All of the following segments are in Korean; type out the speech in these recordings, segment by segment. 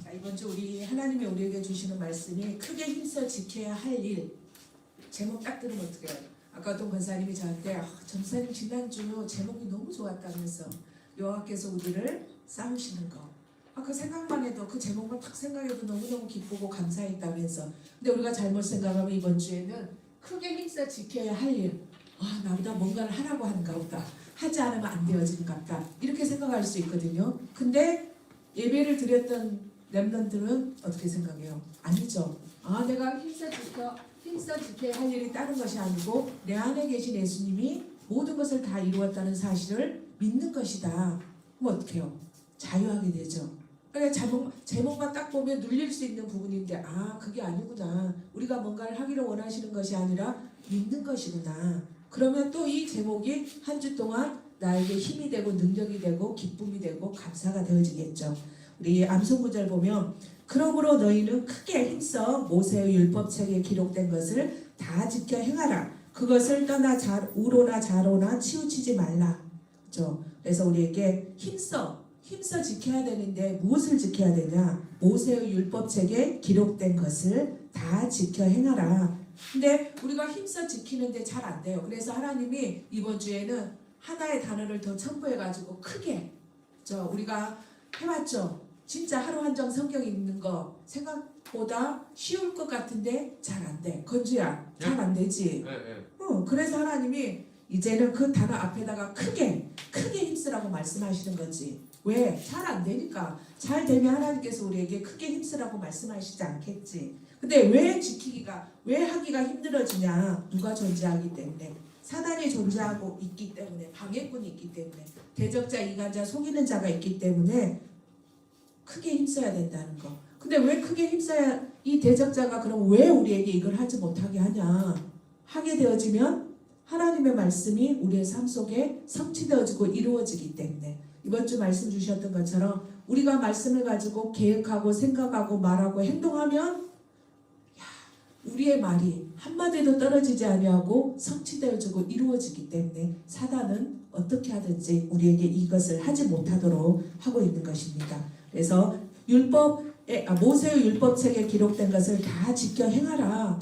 자, 이번 주 우리 하나님이 우리에게 주시는 말씀이 크게 힘써 지켜야 할 일. 제목 딱 들으면 어떡해요? 아까 어떤 권사님이 저한테 전사님 지난주 제목이 너무 좋았다면서 여호와께서 우리를 싸우시는 거. 그 생각만 해도 그 제목만 딱 생각해도 너무너무 기쁘고 감사했다면서. 근데 우리가 잘못 생각하면 이번 주에는 크게 힘써 지켜야 할 일. 나보다 뭔가를 하라고 하는가 보다. 하지 않으면 안 되어지는가 보다. 이렇게 생각할 수 있거든요. 근데 예배를 드렸던 렘넌트는 어떻게 생각해요? 아니죠. 내가 힘써 지켜야 할 일이 다른 것이 아니고 내 안에 계신 예수님이 모든 것을 다 이루었다는 사실을 믿는 것이다. 그럼 어떻게 해요? 자유하게 되죠. 그러니까 제목만 딱 보면 눌릴 수 있는 부분인데 그게 아니구나. 우리가 뭔가를 하기를 원하시는 것이 아니라 믿는 것이구나. 그러면 또 이 제목이 한 주 동안 나에게 힘이 되고 능력이 되고 기쁨이 되고 감사가 되어지겠죠. 우리 암송구절 보면 그러므로 너희는 크게 힘써 모세의 율법책에 기록된 것을 다 지켜 행하라. 그것을 떠나 우로나 좌로나 치우치지 말라. 그렇죠? 그래서 우리에게 힘써 지켜야 되는데 무엇을 지켜야 되냐? 모세의 율법책에 기록된 것을 다 지켜 행하라. 근데 우리가 힘써 지키는데 잘 안 돼요. 그래서 하나님이 이번 주에는 하나의 단어를 더 첨부해가지고 크게 우리가 해왔죠. 진짜 하루 한정 성경 읽는 거 생각보다 쉬울 것 같은데 잘 안 돼. 건주야, 잘 안 되지. 그래서 하나님이 이제는 그 단어 앞에다가 크게 힘쓰라고 말씀하시는 거지. 왜? 잘 안 되니까. 잘 되면 하나님께서 우리에게 크게 힘쓰라고 말씀하시지 않겠지. 근데 왜 하기가 힘들어지냐? 누가 존재하기 때문에. 사단이 존재하고 있기 때문에, 방해꾼이 있기 때문에, 대적자, 이간자, 속이는 자가 있기 때문에 크게 힘써야 된다는 거. 근데 왜 크게 힘써야, 이 대적자가 그럼 왜 우리에게 이걸 하지 못하게 하냐? 하게 되어지면 하나님의 말씀이 우리의 삶 속에 성취되어지고 이루어지기 때문에. 이번 주 말씀 주셨던 것처럼 우리가 말씀을 가지고 계획하고 생각하고 말하고 행동하면 우리의 말이 한마디도 떨어지지 아니하고 성취되어지고 이루어지기 때문에 사단은 어떻게 하든지 우리에게 이것을 하지 못하도록 하고 있는 것입니다. 그래서 모세의 율법책에 기록된 것을 다 지켜 행하라.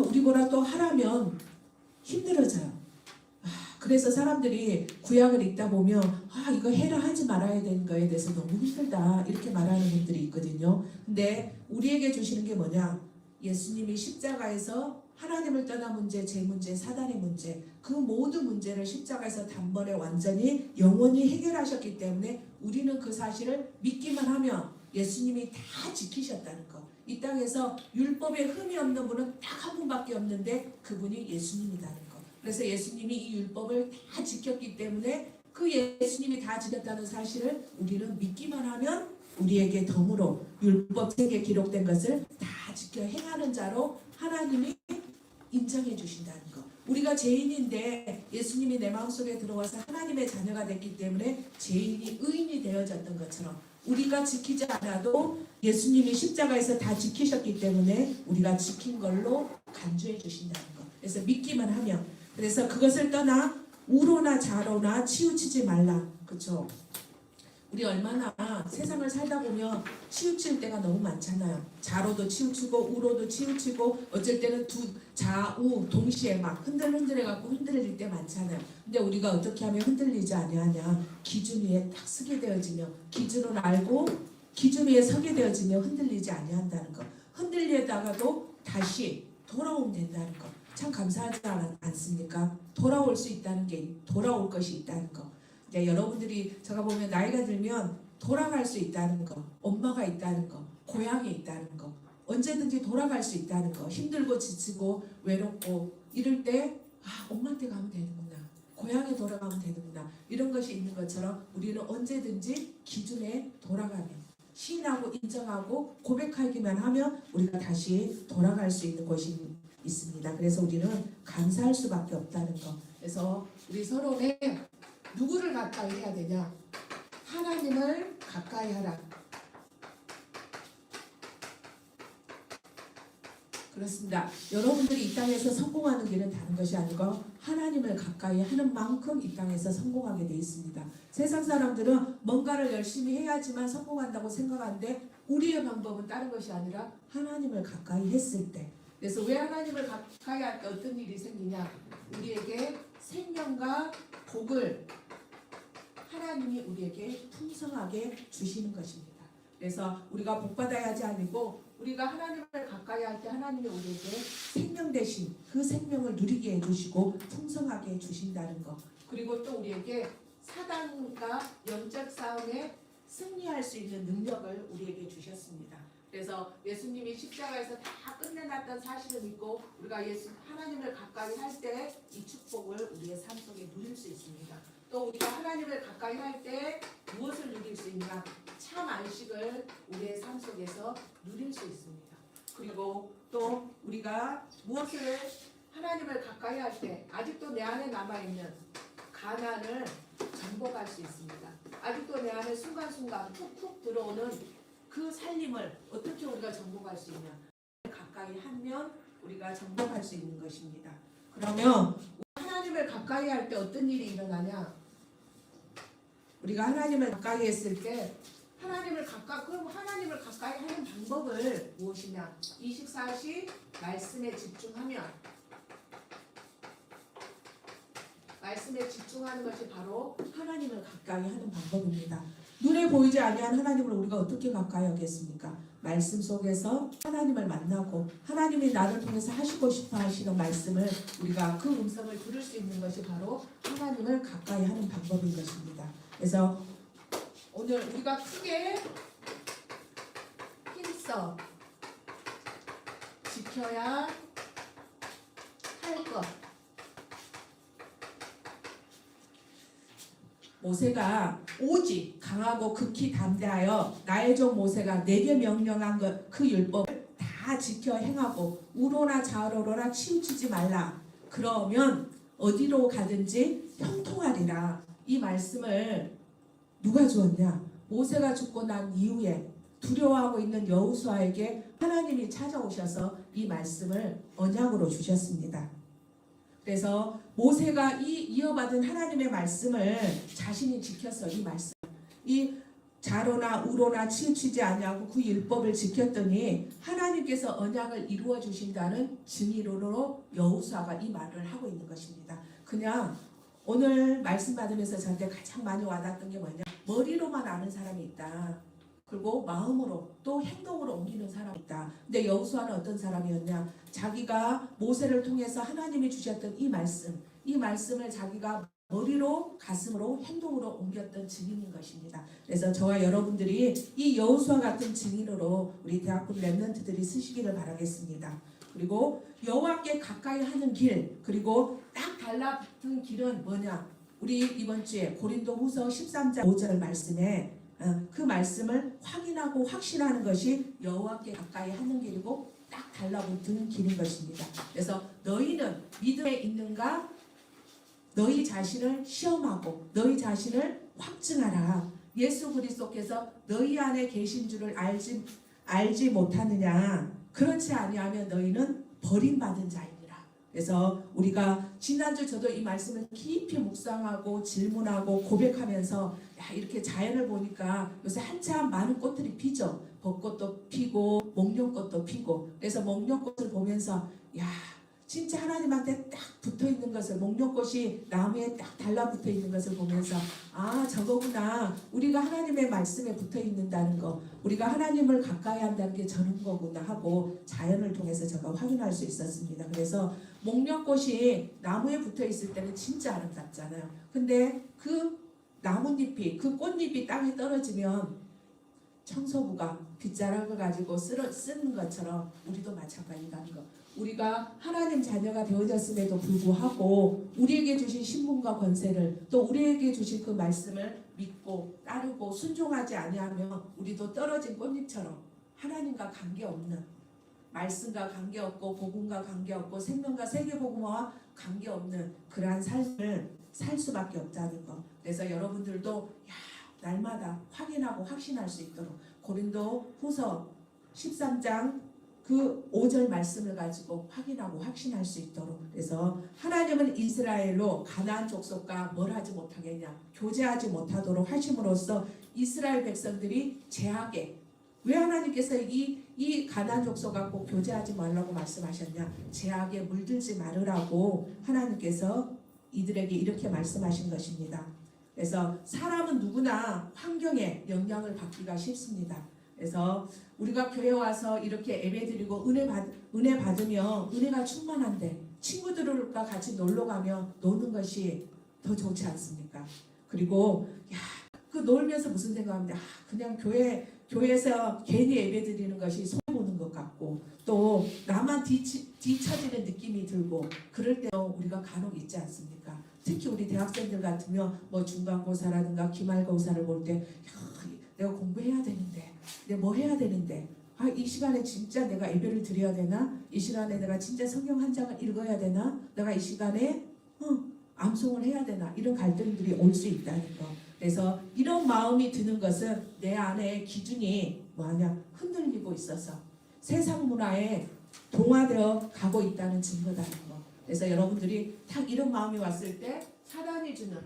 우리보다 또 하라면 힘들어져요. 그래서 사람들이 구약을 읽다 보면 이거 해라 하지 말아야 되는 거에 대해서 너무 힘들다 이렇게 말하는 분들이 있거든요. 근데 우리에게 주시는 게 뭐냐? 예수님이 십자가에서 하나님을 떠난 문제, 제 문제, 사단의 문제, 그 모든 문제를 십자가에서 단번에 완전히 영원히 해결하셨기 때문에 우리는 그 사실을 믿기만 하면 예수님이 다 지키셨다는 거. 이 땅에서 율법에 흠이 없는 분은 딱 한 분밖에 없는데 그분이 예수님이라는 거. 그래서 예수님이 이 율법을 다 지켰기 때문에 그 예수님이 다 지켰다는 사실을 우리는 믿기만 하면 우리에게 덤으로 율법책에 기록된 것을 다 지켜 행하는 자로 하나님이 인정해 주신다는 거. 우리가 죄인인데 예수님이 내 마음속에 들어와서 하나님의 자녀가 됐기 때문에 죄인이 의인이 되어졌던 것처럼 우리가 지키지 않아도 예수님이 십자가에서 다 지키셨기 때문에 우리가 지킨 걸로 간주해 주신다는 거. 그래서 믿기만 하면, 그래서 그것을 떠나 우로나 좌로나 치우치지 말라. 그렇죠? 우리 얼마나 세상을 살다 보면 치우칠 때가 너무 많잖아요. 좌로도 치우치고 우로도 치우치고 어쩔 때는 좌우 동시에 막 흔들해갖고 흔들릴 때 많잖아요. 근데 우리가 어떻게 하면 흔들리지 아니하냐? 기준 위에 딱 서게 되어지며 기준을 알고 기준 위에 서게 되어지며 흔들리지 아니한다는 거. 흔들리다가도 다시 돌아오면 된다는 거. 참 감사하지 않습니까? 돌아올 수 있다는 게, 돌아올 것이 있다는 거. 여러분들이 제가 보면 나이가 들면 돌아갈 수 있다는 거, 엄마가 있다는 거, 고향이 있다는 거, 언제든지 돌아갈 수 있다는 거, 힘들고 지치고 외롭고 이럴 때 엄마한테 가면 되는구나, 고향에 돌아가면 되는구나, 이런 것이 있는 것처럼 우리는 언제든지 기준에 돌아가면, 시인하고 인정하고 고백하기만 하면 우리가 다시 돌아갈 수 있는 곳이 있습니다. 그래서 우리는 감사할 수밖에 없다는 거. 그래서 우리 서로에 누구를 가까이 해야 되냐? 하나님을 가까이 하라. 그렇습니다. 여러분들이 이 땅에서 성공하는 길은 다른 것이 아니고 하나님을 가까이 하는 만큼 이 땅에서 성공하게 되어 있습니다. 세상 사람들은 뭔가를 열심히 해야지만 성공한다고 생각하는데 우리의 방법은 다른 것이 아니라 하나님을 가까이 했을 때. 그래서 왜 하나님을 가까이 할 때 어떤 일이 생기냐? 우리에게 생명과 복을 하나님이 우리에게 풍성하게 주시는 것입니다. 그래서 우리가 복받아야 하지 아니고 우리가 하나님을 가까이 할 때 하나님이 우리에게 생명 대신 그 생명을 누리게 해주시고 풍성하게 해주신다는 것. 그리고 또 우리에게 사단과 영적 싸움에 승리할 수 있는 능력을 우리에게 주셨습니다. 그래서 예수님이 십자가에서 다 끝내놨던 사실을 믿고 우리가 하나님을 가까이 할 때 이 축복을 우리의 삶 속에 누릴 수 있습니다. 또 우리가 하나님을 가까이 할 때 무엇을 누릴 수 있냐? 참 안식을 우리의 삶 속에서 누릴 수 있습니다. 그리고 또 우리가 무엇을 하나님을 가까이 할 때 아직도 내 안에 남아있는 가난을 정복할 수 있습니다. 아직도 내 안에 순간순간 툭툭 들어오는 그 살림을 어떻게 우리가 정복할 수 있냐? 가까이 하면 우리가 정복할 수 있는 것입니다. 그러면 하나님을 가까이 할 때 어떤 일이 일어나냐? 우리가 하나님을 가까이 했을 때 그럼 하나님을 가까이 하는 방법을 무엇이냐? 24시 말씀에 집중하면 말씀에 집중하는 것이 바로 하나님을 가까이 하는 방법입니다. 눈에 보이지 아니한 하나님을 우리가 어떻게 가까이 하겠습니까? 말씀 속에서 하나님을 만나고 하나님이 나를 통해서 하시고 싶어 하시는 말씀을 우리가 그 음성을 들을 수 있는 것이 바로 하나님을 가까이 하는 방법인 것입니다. 그래서 오늘 우리가 크게 힘써 지켜야 할 것. 모세가 오직 강하고 극히 담대하여 나의 종 모세가 내게 명령한 것 그 율법을 다 지켜 행하고 우로나 좌로나 치우치지 말라. 그러면 어디로 가든지 형통하리라. 이 말씀을 누가 주었냐? 모세가 죽고 난 이후에 두려워하고 있는 여호수아에게 하나님이 찾아오셔서 이 말씀을 언약으로 주셨습니다. 그래서 모세가 이 이어받은 하나님의 말씀을 자신이 지켰어. 이 말씀, 이 자로나 우로나 치우치지 아니하고 그 율법을 지켰더니 하나님께서 언약을 이루어 주신다는 증인으로 여호수아가 이 말을 하고 있는 것입니다. 그냥 오늘 말씀 받으면서 저한테 가장 많이 와닿았던 게 뭐냐? 머리로만 아는 사람이 있다. 그리고 마음으로 또 행동으로 옮기는 사람이 있다. 근데 여호수아는 어떤 사람이었냐? 자기가 모세를 통해서 하나님이 주셨던 이 말씀을 자기가 머리로 가슴으로 행동으로 옮겼던 증인인 것입니다. 그래서 저와 여러분들이 이 여호수아 같은 증인으로 우리 대학부 렘넌트들이 쓰시기를 바라겠습니다. 그리고 여호와께 가까이 하는 길, 그리고 딱 달라붙은 길은 뭐냐? 우리 이번 주에 고린도후서 13장 5절 말씀에 그 말씀을 확인하고 확신하는 것이 여호와께 가까이 하는 길이고 딱 달라붙은 길인 것입니다. 그래서 너희는 믿음에 있는가? 너희 자신을 시험하고 너희 자신을 확증하라. 예수 그리스도께서 너희 안에 계신 줄을 알지 못하느냐? 그렇지 아니하면 너희는 버림받은 자이니라. 그래서 우리가 지난주 저도 이 말씀을 깊이 묵상하고 질문하고 고백하면서 이렇게 자연을 보니까 요새 한참 많은 꽃들이 피죠. 벚꽃도 피고 목련꽃도 피고. 그래서 목련꽃을 보면서 진짜 하나님한테 딱 붙어있는 것을, 목련꽃이 나무에 딱 달라붙어 있는 것을 보면서 저거구나. 우리가 하나님의 말씀에 붙어있는다는 거, 우리가 하나님을 가까이 한다는 게 저런 거구나 하고 자연을 통해서 제가 확인할 수 있었습니다. 그래서 목련꽃이 나무에 붙어있을 때는 진짜 아름답잖아요. 근데 그 나뭇잎이, 그 꽃잎이 땅에 떨어지면 청소부가 빗자락을 가지고 쓰는 것처럼 우리도 마찬가지라는 거. 우리가 하나님 자녀가 되어졌음에도 불구하고 우리에게 주신 신분과 권세를, 또 우리에게 주신 그 말씀을 믿고 따르고 순종하지 아니하면 우리도 떨어진 꽃잎처럼 하나님과 관계없는, 말씀과 관계없고 복음과 관계없고 생명과 세계복음화와 관계없는 그러한 삶을 살 수밖에 없다는 것. 그래서 여러분들도 날마다 확인하고 확신할 수 있도록 고린도 후서 13장 그 5절 말씀을 가지고 확인하고 확신할 수 있도록. 그래서 하나님은 이스라엘로 가나안 족속과 뭘 하지 못하겠냐, 교제하지 못하도록 하심으로써 이스라엘 백성들이 제약에, 왜 하나님께서 이 가나안 족속 갖고 교제하지 말라고 말씀하셨냐, 제약에 물들지 말으라고 하나님께서 이들에게 이렇게 말씀하신 것입니다. 그래서 사람은 누구나 환경에 영향을 받기가 쉽습니다. 그래서 우리가 교회 와서 이렇게 예배드리고 은혜 받으면 은혜가 충만한데 친구들과 같이 놀러 가면 노는 것이 더 좋지 않습니까? 그리고 그 놀면서 무슨 생각합니다. 그냥 교회에서 괜히 예배드리는 것이 손해 보는 것 같고, 또 나만 뒤처지는 느낌이 들고, 그럴 때 우리가 간혹 있지 않습니까? 특히 우리 대학생들 같으면 뭐 중간고사라든가 기말고사를 볼 때 내가 공부해야 되는데, 내가 뭐 해야 되는데, 이 시간에 진짜 내가 예배를 드려야 되나? 이 시간에 내가 진짜 성경 한 장을 읽어야 되나? 내가 이 시간에 암송을 해야 되나? 이런 갈등들이 올 수 있다는 거. 그래서 이런 마음이 드는 것은 내 안에 기준이 뭐하냐? 흔들리고 있어서 세상 문화에 동화되어 가고 있다는 증거다는 거. 그래서 여러분들이 딱 이런 마음이 왔을 때 사단이 주는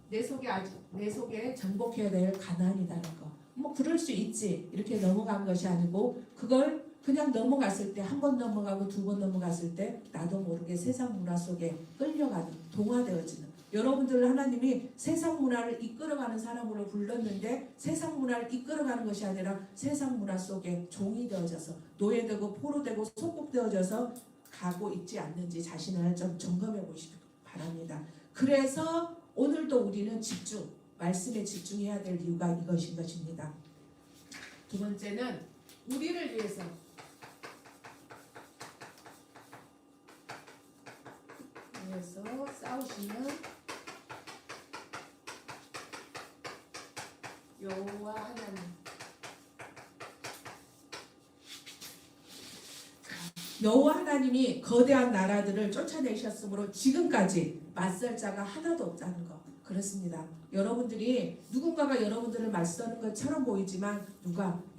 내 속에 정복해야 될 가난이다는 거. 뭐 그럴 수 있지, 이렇게 넘어간 것이 아니고, 그걸 그냥 넘어갔을 때, 한 번 넘어가고 두 번 넘어갔을 때 나도 모르게 세상 문화 속에 끌려가는, 동화되어지는, 여러분들을 하나님이 세상 문화를 이끌어가는 사람으로 불렀는데 세상 문화를 이끌어가는 것이 아니라 세상 문화 속에 종이 되어져서 노예되고 포로되고 속국되어져서 가고 있지 않는지 자신을 좀 점검해 보시기 바랍니다. 그래서 오늘도 우리는 말씀에 집중해야 될 이유가 이것인 것입니다. 두 번째는 우리를 위해서 싸우시는 여호와 하나님. 여호와 하나님이 거대한 나라들을 쫓아내셨으므로 지금까지 맞설 자가 하나도 없다는 거. 그렇습니다. 여러분들이 누군가가 여러분들을 맞서는 것처럼 보이지만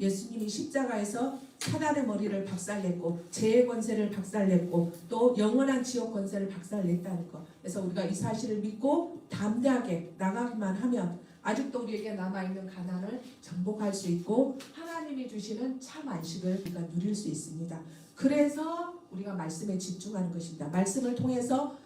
예수님이 십자가에서 사단의 머리를 박살냈고 죄의 권세를 박살냈고 또 영원한 지옥 권세를 박살냈다는 것. 그래서 우리가 이 사실을 믿고 담대하게 나가기만 하면 아직도 우리에게 남아있는 가난을 정복할 수 있고 하나님이 주시는 참 안식을 우리가 누릴 수 있습니다. 그래서 우리가 말씀에 집중하는 것입니다. 말씀을 통해서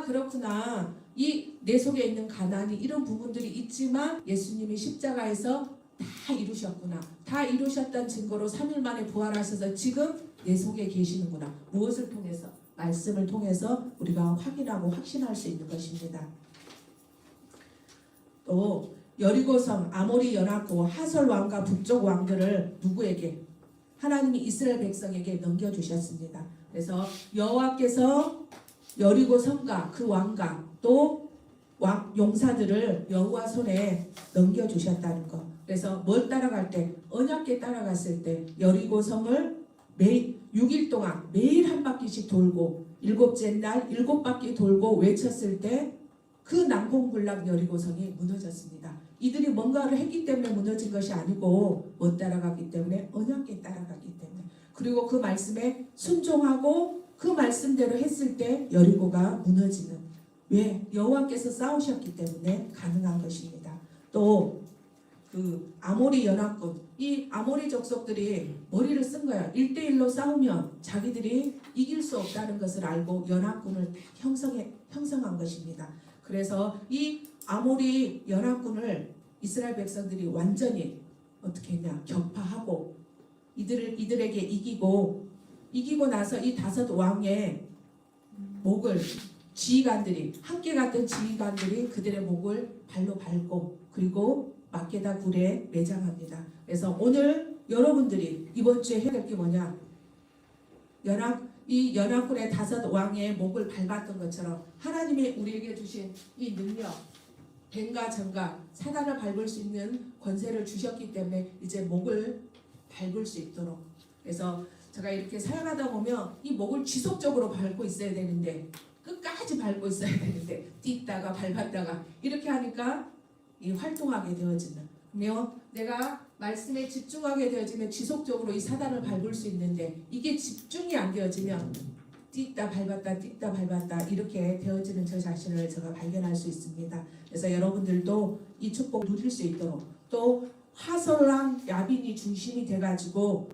그렇구나, 이 내 속에 있는 가난이 이런 부분들이 있지만 예수님이 십자가에서 다 이루셨구나, 다 이루셨던 증거로 3일 만에 부활하셔서 지금 내 속에 계시는구나. 무엇을 통해서? 말씀을 통해서 우리가 확인하고 확신할 수 있는 것입니다. 또 여리고성, 아모리 연합국, 하솔 왕과 북쪽 왕들을 누구에게? 하나님이 이스라엘 백성에게 넘겨주셨습니다. 그래서 여호와께서 여리고 성과 그 왕과 또 용사들을 여호와 손에 넘겨주셨다는 것. 그래서 뭘 따라갈 때? 언약궤 따라갔을 때 여리고 성을 매일 6일 동안 매일 한 바퀴씩 돌고 7째 날 7바퀴 돌고 외쳤을 때 그 난공불락 여리고성이 무너졌습니다. 이들이 뭔가를 했기 때문에 무너진 것이 아니고 못 따라갔기 때문에, 언약궤 따라갔기 때문에, 그리고 그 말씀에 순종하고 그 말씀대로 했을 때 여리고가 무너지는, 왜? 여호와께서 싸우셨기 때문에 가능한 것입니다. 또 그 아모리 연합군, 이 아모리 족속들이 머리를 쓴 거야. 1대1로 싸우면 자기들이 이길 수 없다는 것을 알고 연합군을 형성한 것입니다. 그래서 이 아모리 연합군을 이스라엘 백성들이 완전히 어떻게 했냐? 격파하고 이들에게 이기고 나서 이 5 왕의 목을 지휘관들이, 함께 갔던 지휘관들이 그들의 목을 발로 밟고 그리고 마케다 굴에 매장합니다. 그래서 오늘 여러분들이 이번 주에 해야 될 게 뭐냐? 이 연합군의 5 왕의 목을 밟았던 것처럼 하나님이 우리에게 주신 이 능력, 뱀과 정과 사단을 밟을 수 있는 권세를 주셨기 때문에 이제 목을 밟을 수 있도록. 그래서 제가 이렇게 살아가다 보면 이 목을 지속적으로 밟고 있어야 되는데, 끝까지 밟고 있어야 되는데 뛰다가 밟았다가 이렇게 하니까 이 활동하게 되어지는. 내가 말씀에 집중하게 되어지면 지속적으로 이 사단을 밟을 수 있는데 이게 집중이 안 되어지면 뛴다 밟았다 이렇게 되어지는 저 자신을 제가 발견할 수 있습니다. 그래서 여러분들도 이 축복을 누릴 수 있도록 또 하솔랑 야빈이 중심이 돼가지고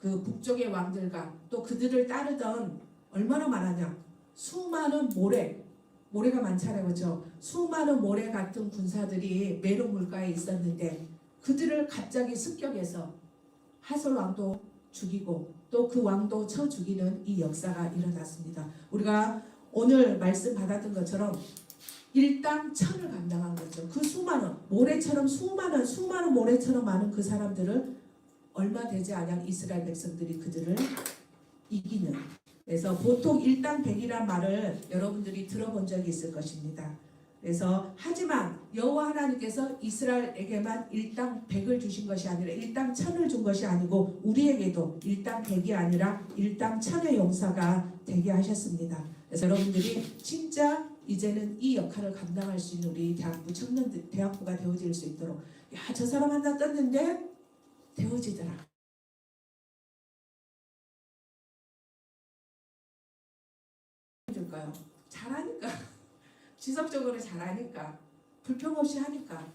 그 북쪽의 왕들과 또 그들을 따르던 얼마나 많았냐 수많은 모래가 많잖아요. 그렇죠? 수많은 모래 같은 군사들이 메론 물가에 있었는데 그들을 갑자기 습격해서 하솔 왕도 죽이고 또 그 왕도 쳐 죽이는 이 역사가 일어났습니다. 우리가 오늘 말씀 받았던 것처럼 일당 천을 감당한 거죠. 그 수많은 모래처럼 많은 그 사람들을 얼마 되지 않은 이스라엘 백성들이 그들을 이기는. 그래서 보통 일당 백이란 말을 여러분들이 들어본 적이 있을 것입니다. 그래서 하지만 여호와 하나님께서 이스라엘에게만 일당 100을 주신 것이 아니라 일당 1000을 준 것이 아니고 우리에게도 일당 100이 아니라 일당 1000의 용사가 되게 하셨습니다. 그래서 여러분들이 진짜 이제는 이 역할을 감당할 수 있는 우리 대학부 청년들 대학부가 되어질 수 있도록 야, 저 사람 하나 떴는데 되어지더라. 줄까요? 잘하니까. 지속적으로 잘하니까 불평 없이 하니까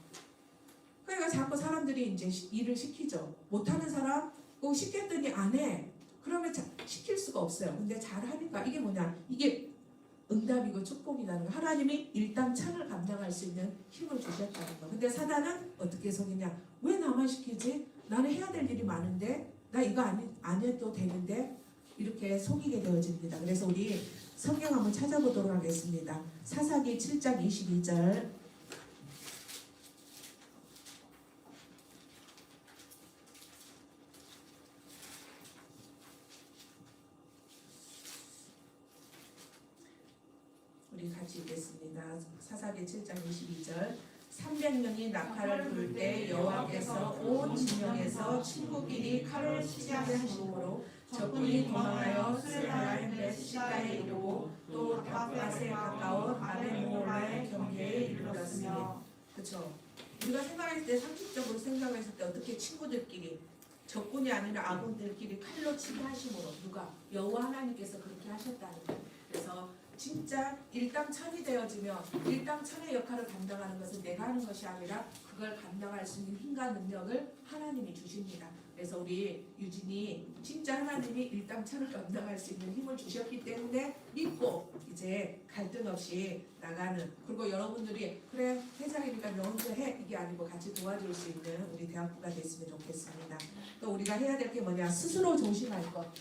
그러니까 자꾸 사람들이 이제 일을 시키죠. 못하는 사람 꼭 시켰더니 안 해. 그러면 시킬 수가 없어요. 근데 잘하니까 이게 뭐냐? 이게 응답이고 축복이라는 거. 하나님이 일당 천을 감당할 수 있는 힘을 주셨다는 거. 근데 사단은 어떻게 속이냐? 왜 나만 시키지? 나는 해야 될 일이 많은데 나 이거 안 해도 되는데 이렇게 속이게 되어집니다. 그래서 우리 성경 한번 찾아보도록 하겠습니다. 사사기 7장 22절 우리 같이 읽겠습니다. 사사기 7장 22절 300명이 낙타를 불 때 여호와께서 온 진영에서 친구끼리 칼을 치게 하심으로 적군이 도망하여 스레라임 벳시가에 이르고 또 다윗에 가까운 아벤모라의 경계에 이르렀으며. 그렇죠. 우리가 생각했을 때 상식적으로 생각했을 때 어떻게 친구들끼리 적군이 아니라 아군들끼리 칼로 치게 하심으로 누가 여호와 하나님께서 그렇게 하셨다는 거예요. 그래서 진짜 일당 천이 되어지면 일당 천의 역할을 감당하는 것은 내가 하는 것이 아니라 그걸 감당할 수 있는 힘과 능력을 하나님이 주십니다. 그래서 우리 유진이 진짜 하나님이 일당 천을 감당할 수 있는 힘을 주셨기 때문에 믿고 이제 갈등 없이 나가는, 그리고 여러분들이 그래 회장이니까 너 혼자 해 이게 아니고 같이 도와줄 수 있는 우리 대학부가 됐으면 좋겠습니다. 또 우리가 해야 될 게 뭐냐, 스스로 조심할 것.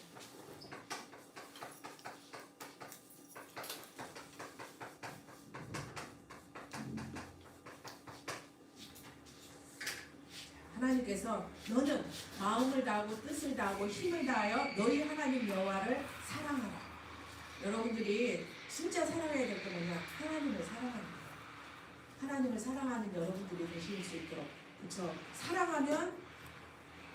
하나님께서 너는 마음을 다하고 뜻을 다하고 힘을 다하여 너희 하나님 여호와를 사랑하라. 여러분들이 진짜 사랑해야 될 게 뭐냐? 하나님을 사랑하는 거예요. 하나님을 사랑하는 여러분들이 되실 수 있도록. 그렇죠? 사랑하면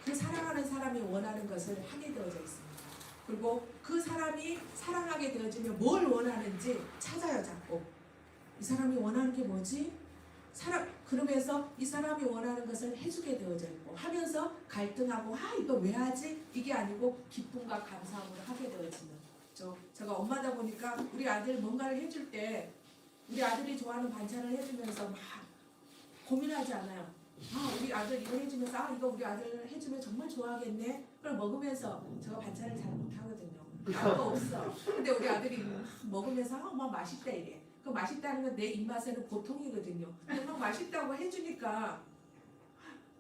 그 사랑하는 사람이 원하는 것을 하게 되어져 있습니다. 그리고 그 사람이 사랑하게 되어지면 뭘 원하는지 찾아요. 자꾸 이 사람이 원하는 게 뭐지? 그러면서 이 사람이 원하는 것을 해주게 되어져 있고 하면서 갈등하고 이거 왜 하지? 이게 아니고 기쁨과 감사함으로 하게 되어지는. 그렇죠? 제가 엄마다 보니까 우리 아들 뭔가를 해줄 때 우리 아들이 좋아하는 반찬을 해주면서 막 고민하지 않아요. 우리 아들 이거 해주면서 이거 우리 아들 해주면 정말 좋아하겠네. 그걸 먹으면서 제가 반찬을 잘 못하거든요. 그거 없어. 근데 우리 아들이 먹으면서 엄마 맛있다 이래. 그 맛있다는 건 내 입맛에는 보통이거든요. 근데 막 맛있다고 해주니까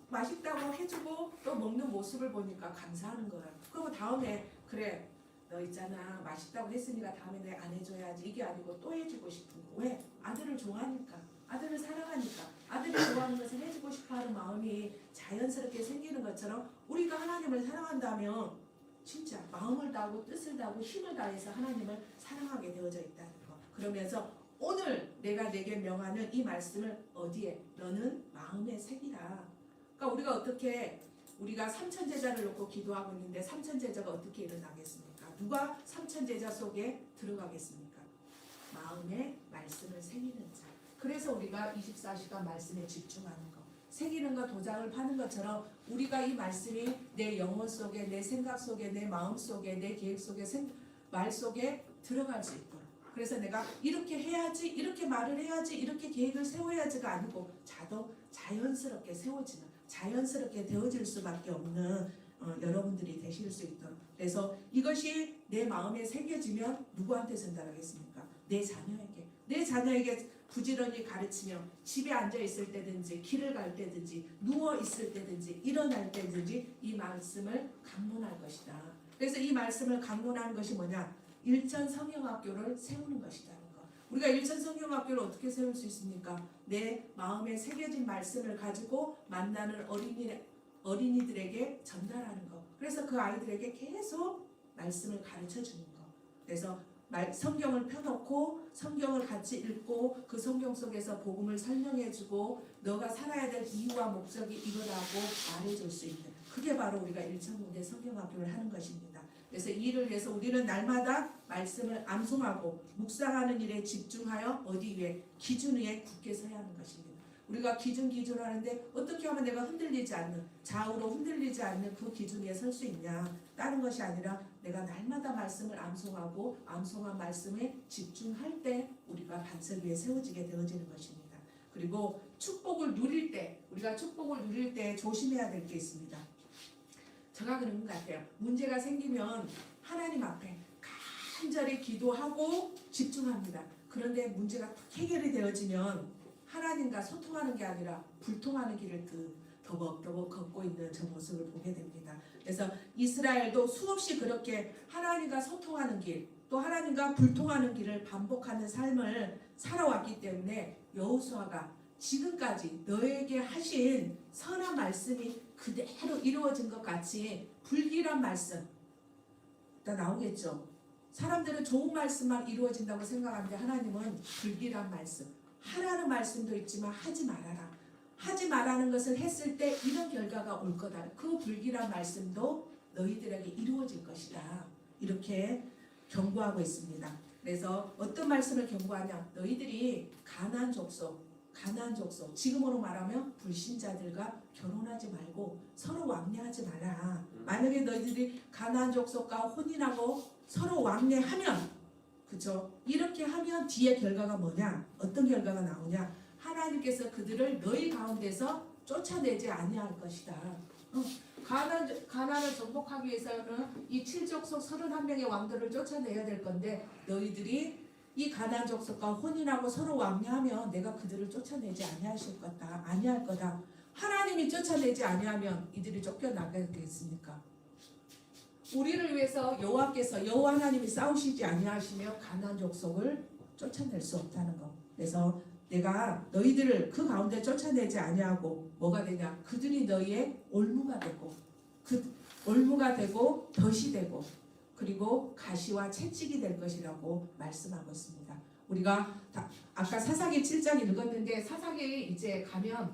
맛있다고 해주고 또 먹는 모습을 보니까 감사하는 거예요. 그리고 다음에 그래 너 있잖아 맛있다고 했으니까 다음에 내 안 해줘야지 이게 아니고 또 해주고 싶은 거. 왜? 아들을 좋아하니까, 아들을 사랑하니까, 아들이 좋아하는 것을 해주고 싶어하는 마음이 자연스럽게 생기는 것처럼 우리가 하나님을 사랑한다면 진짜 마음을 다하고 뜻을 다하고 힘을 다해서 하나님을 사랑하게 되어져 있다는 거. 그러면서 오늘 내가 내게 명하는 이 말씀을 어디에? 너는 마음에 새기라. 그러니까 우리가 어떻게 우리가 삼천제자를 놓고 기도하고 있는데 삼천제자가 어떻게 일어나겠습니까? 누가 삼천제자 속에 들어가겠습니까? 마음에 말씀을 새기는 자. 그래서 우리가 24시간 말씀에 집중하는 거. 새기는 거 도장을 파는 것처럼 우리가 이 말씀이 내 영혼 속에, 내 생각 속에, 내 마음 속에, 내 계획 속에, 말 속에 들어갈 수 있도록. 그래서 내가 이렇게 해야지, 이렇게 말을 해야지, 이렇게 계획을 세워야지가 아니고 자연스럽게 세워지는, 자연스럽게 되어질 수밖에 없는 여러분들이 되실 수 있도록. 그래서 이것이 내 마음에 새겨지면 누구한테 전달하겠습니까? 내 자녀에게. 내 자녀에게 부지런히 가르치며 집에 앉아 있을 때든지 길을 갈 때든지 누워 있을 때든지 일어날 때든지 이 말씀을 강론할 것이다. 그래서 이 말씀을 강론하는 것이 뭐냐? 일천 성경학교를 세우는 것이라는 거. 우리가 일천 성경학교를 어떻게 세울 수 있습니까? 내 마음에 새겨진 말씀을 가지고 만나는 어린이들에게 전달하는 거. 그래서 그 아이들에게 계속 말씀을 가르쳐 주는 거. 그래서 성경을 펴놓고 성경을 같이 읽고 그 성경 속에서 복음을 설명해주고 너가 살아야 될 이유와 목적이 이거라고 말해줄 수 있는, 그게 바로 우리가 일천국의 성경학교를 하는 것입니다. 그래서 이 일을 위해서 우리는 날마다 말씀을 암송하고 묵상하는 일에 집중하여 어디 위에? 기준 위에 굳게 서야 하는 것입니다. 우리가 기준 하는데 어떻게 하면 내가 흔들리지 않는, 좌우로 흔들리지 않는 그 기준 위에 설 수 있냐? 다른 것이 아니라 내가 날마다 말씀을 암송하고 암송한 말씀에 집중할 때 우리가 반석 위에 세워지게 되어지는 것입니다. 그리고 축복을 누릴 때, 우리가 축복을 누릴 때 조심해야 될 게 있습니다. 제가 그런 것 같아요. 문제가 생기면 하나님 앞에 간절히 기도하고 집중합니다. 그런데 문제가 딱 해결이 되어지면 하나님과 소통하는 게 아니라 불통하는 길을 더벅더벅 걷고 있는 저 모습을 보게 됩니다. 그래서 이스라엘도 수없이 그렇게 하나님과 소통하는 길, 또 하나님과 불통하는 길을 반복하는 삶을 살아왔기 때문에 여호수아가 지금까지 너에게 하신 선한 말씀이 그대로 이루어진 것 같이 불길한 말씀 다 나오겠죠. 사람들은 좋은 말씀만 이루어진다고 생각하는데 하나님은 불길한 말씀, 하라는 말씀도 있지만 하지 말아라, 하지 말라는 것을 했을 때 이런 결과가 올 거다. 그 불길한 말씀도 너희들에게 이루어질 것이다. 이렇게 경고하고 있습니다. 그래서 어떤 말씀을 경고하냐? 너희들이 가나안 족속, 지금으로 말하면 불신자들과 결혼하지 말고 서로 왕래하지 마라. 만약에 너희들이 가나안 족속과 혼인하고 서로 왕래하면, 그죠? 이렇게 하면 뒤에 결과가 뭐냐? 어떤 결과가 나오냐? 하나님께서 그들을 너희 가운데서 쫓아내지 아니할 것이다. 가나안을 정복하기 위해서는 이 7족속 31명의 왕들을 쫓아내야 될 건데 너희들이 이 가나안 족속과 혼인하고 서로 왕래하면 내가 그들을 쫓아내지 아니할 거다. 하나님이 쫓아내지 아니하면 이들이 쫓겨나겠습니까? 우리를 위해서 여호와 하나님이 싸우시지 아니하시며 가나안 족속을 쫓아낼 수 없다는 거. 그래서 내가 너희들을 그 가운데 쫓아내지 아니하고 뭐가 되냐? 그들이 너희의 올무가 되고 덫이 되고 그리고 가시와 채찍이 될 것이라고 말씀하고 있습니다. 우리가 아까 사사기 7장 읽었는데 사사기에 이제 가면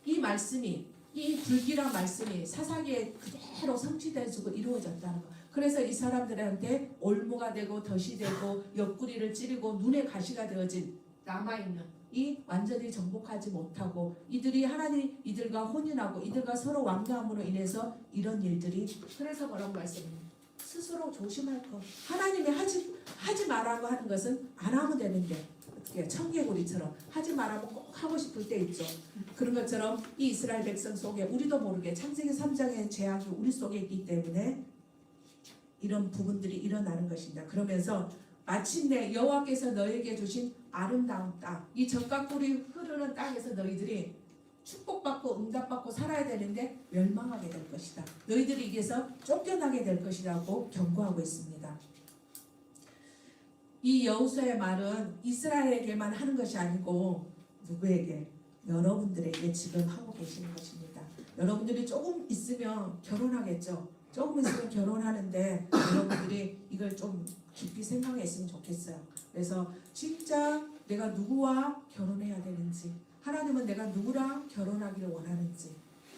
이 말씀이, 이 불길한 말씀이 사사기에 그대로 성취되어지고 이루어졌다는 거. 그래서 이 사람들한테 올무가 되고 덫이 되고 옆구리를 찌르고 눈에 가시가 되어진 남아있는 이 완전히 정복하지 못하고 이들과 혼인하고 이들과 서로 왕래함으로 인해서 이런 일들이, 그래서 뭐라고 말씀합니다. 스스로 조심할 것. 하나님이 하지 말라고 하는 것은 안 하면 되는데 어떻게 청개구리처럼 하지 말라고 꼭 하고 싶을 때 있죠. 그런 것처럼 이 이스라엘 백성 속에 우리도 모르게 창세기 3장의 죄악이 우리 속에 있기 때문에 이런 부분들이 일어나는 것입니다. 그러면서 마침내 여호와께서 너에게 주신 아름다운 땅, 이 젖과 꿀이 흐르는 땅에서 너희들이 축복받고 응답받고 살아야 되는데 멸망하게 될 것이다. 너희들이 이게서 쫓겨나게 될 것이라고 경고하고 있습니다. 이 여호수아의 말은 이스라엘에게만 하는 것이 아니고 누구에게? 여러분들에게 지금 하고 계시는 것입니다. 여러분들이 조금 있으면 결혼하겠죠. 조금 있으면 결혼하는데 여러분들이 이걸 좀 깊이 생각했으면 좋겠어요. 그래서 진짜 내가 누구와 결혼해야 되는지, 하나님은 내가 누구랑 결혼하기를 원하는지.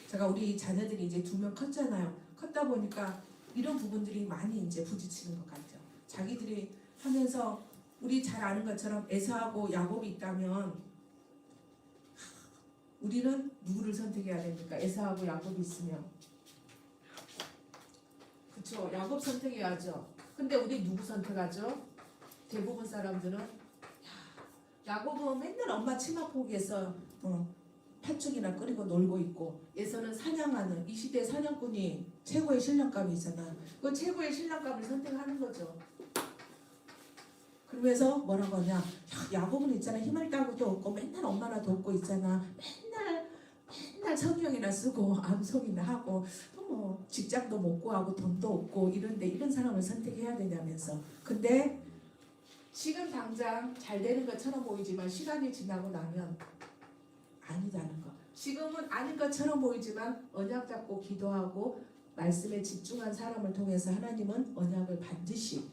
제가 우리 자녀들이 이제 2명 컸잖아요. 컸다 보니까 이런 부분들이 많이 이제 부딪히는 것 같아요. 자기들이 하면서 우리 잘 아는 것처럼 에사하고 야곱이 있다면 우리는 누구를 선택해야 됩니까? 에사하고 야곱이 있으면. 그쵸? 야곱 선택해야죠. 근데 우리 누구 선택하죠? 대부분 사람들은 야곱은 맨날 엄마 치마폭에서 팥죽이나 끓이고 놀고 있고, 에서는 사냥하는, 이 시대 사냥꾼이 최고의 신랑감이잖아. 그 최고의 신랑감을 선택하는 거죠. 그러면서 뭐라고 하냐, 야곱은 있잖아, 힘을 따고도 없고 맨날 엄마나 돕고 있잖아, 맨날 성경이나 쓰고 암송이나 하고 또 뭐 직장도 못 구하고 돈도 없고 이런데 이런 사람을 선택해야 되냐면서. 근데 지금 당장 잘 되는 것처럼 보이지만 시간이 지나고 나면 아니다는 거. 지금은 아닌 것처럼 보이지만 언약 잡고 기도하고 말씀에 집중한 사람을 통해서 하나님은 언약을 반드시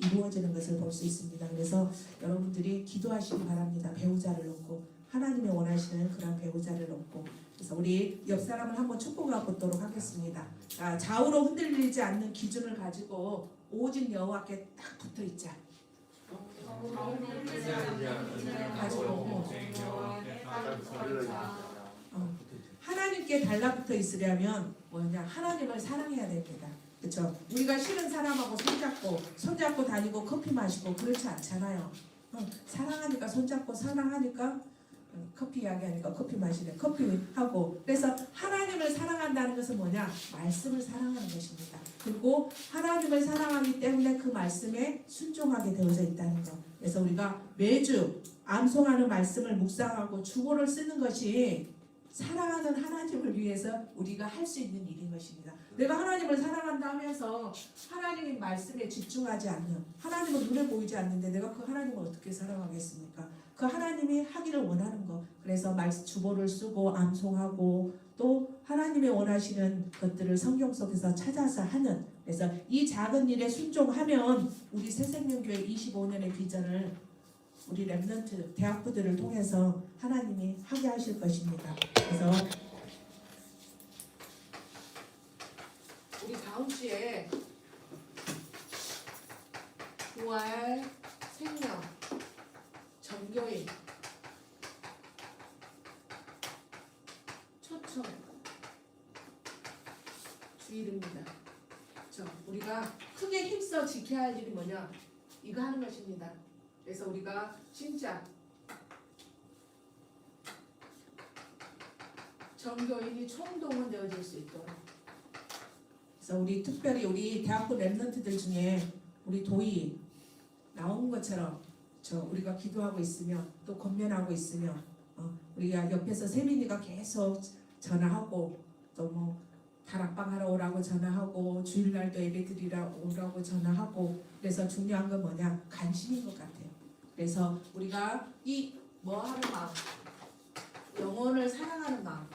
이루어지는 것을 볼 수 있습니다. 그래서 여러분들이 기도하시기 바랍니다. 배우자를 놓고, 하나님이 원하시는 그런 배우자를 놓고. 그래서 우리 옆 사람을 한번 축복해 보도록 하겠습니다. 자, 좌우로 흔들리지 않는 기준을 가지고 오직 여호와께 딱 붙어 있자. 가지고 하나님께 달라붙어 있으려면 뭐냐, 하나님을 사랑해야 됩니다. 그렇죠? 우리가 싫은 사람하고 손잡고 다니고 커피 마시고 그렇지 않잖아요. 사랑하니까 손잡고, 사랑하니까 커피 이야기하니까 커피 마시네, 커피 하고. 그래서 하나님을 사랑한다는 것은 뭐냐, 말씀을 사랑하는 것입니다. 그리고 하나님을 사랑하기 때문에 그 말씀에 순종하게 되어져 있다는 것. 그래서 우리가 매주 암송하는 말씀을 묵상하고 주보를 쓰는 것이 사랑하는 하나님을 위해서 우리가 할 수 있는 일인 것입니다. 내가 하나님을 사랑한다 하면서 하나님의 말씀에 집중하지 않는, 하나님은 눈에 보이지 않는데 내가 그 하나님을 어떻게 사랑하겠습니까? 그 하나님이 하기를 원하는 것. 그래서 주보를 쓰고 암송하고 또 하나님이 원하시는 것들을 성경 속에서 찾아서 하는, 그래서 이 작은 일에 순종하면 우리 새생명교회 25년의 비전을 우리 렘넌트 대학부들을 통해서 하나님이 하게 하실 것입니다. 그래서 우리 다음 주에 부활, 생명, 정교인, 초청 주일입니다. 우리가 크게 힘써 지켜야 할 일이 뭐냐, 이거 하는 것입니다. 그래서 우리가 진짜 정교인이 총동원되어질 수 있도록, 그래서 우리 특별히 우리 대학부 랩런트들 중에 우리 도희 나온 것처럼 우리가 기도하고 있으면 또 권면하고 있으면 우리가 옆에서 세민이가 계속 전화하고 또 뭐 다락방 하러 오라고 전화하고 주일날도 예배 드리러 오라고 전화하고. 그래서 중요한 건 뭐냐, 관심인 것 같아요. 그래서 우리가 이 뭐 하는 마음, 영혼을 사랑하는 마음,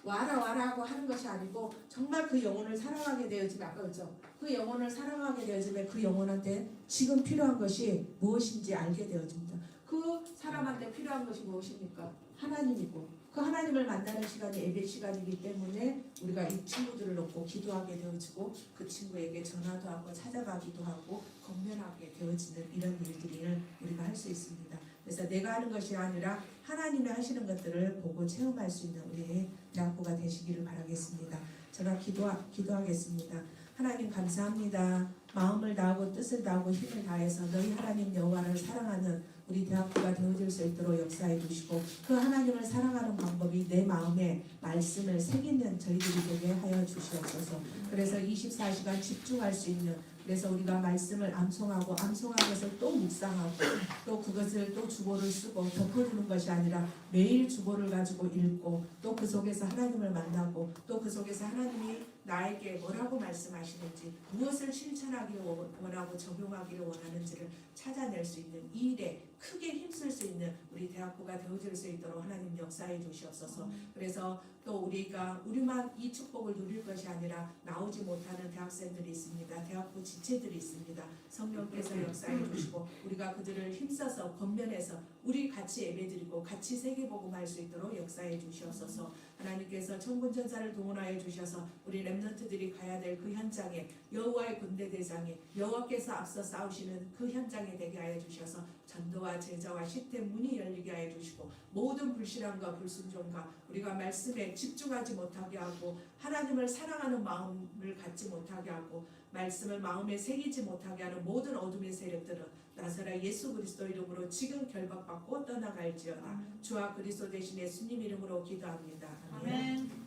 와라 하고 하는 것이 아니고 정말 그 영혼을 사랑하게 되어지면, 아까 그랬죠? 그 영혼을 사랑하게 되어지면 그 영혼한테 지금 필요한 것이 무엇인지 알게 되어집니다. 그 사람한테 필요한 것이 무엇입니까? 하나님이고, 그 하나님을 만나는 시간이 예배 시간이기 때문에 우리가 이 친구들을 놓고 기도하게 되어지고 그 친구에게 전화도 하고 찾아가기도 하고 권면하게 되어지는 이런 일들을 우리가 할 수 있습니다. 그래서 내가 하는 것이 아니라 하나님이 하시는 것들을 보고 체험할 수 있는 우리의 대학부가 되시기를 바라겠습니다. 제가 기도하겠습니다. 하나님 감사합니다. 마음을 다하고 뜻을 다하고 힘을 다해서 너희 하나님 여호와를 사랑하는 우리 대학부가 되어질 수 있도록 역사해 주시고, 그 하나님을 사랑하는 방법이 내 마음에 말씀을 새기는 저희들이 되게 하여 주시옵소서. 그래서 24시간 집중할 수 있는, 그래서 우리가 말씀을 암송하고 암송한 것을 또 묵상하고 또 그것을 또 주보를 쓰고 덮어두는 것이 아니라 매일 주보를 가지고 읽고 또 그 속에서 하나님을 만나고 또 그 속에서 하나님이 나에게 뭐라고 말씀하시는지, 무엇을 실천하기를 원하고 적용하기를 원하는지를 찾아낼 수 있는 이 일에 크게 힘쓸 수 있는 우리 대학부가 되어질 수 있도록 하나님 역사해 주시옵소서. 그래서 또 우리만 이 축복을 누릴 것이 아니라 나오지 못하는 대학생들이 있습니다. 대학부 지체들이 있습니다. 성령께서 역사해 주시고 우리가 그들을 힘써서 권면해서 우리 같이 예배드리고 같이 세계복음할 수 있도록 역사해 주시옵소서. 하나님께서 천군천사를 동원하여 주셔서 우리 렘넌트들이 가야 될 그 현장에, 여호와의 군대 대장에, 여호와께서 앞서 싸우시는 그 현장에 되게 하여 주셔서 전도 그와 제자와 시태 문이 열리게 하여 주시고 모든 불신앙과 불순종과 우리가 말씀에 집중하지 못하게 하고 하나님을 사랑하는 마음을 갖지 못하게 하고 말씀을 마음에 새기지 못하게 하는 모든 어둠의 세력들은 나사렛 예수 그리스도 이름으로 지금 결박받고 떠나갈지어다. 주와 그리스도 대신 예수님 이름으로 기도합니다. 아멘.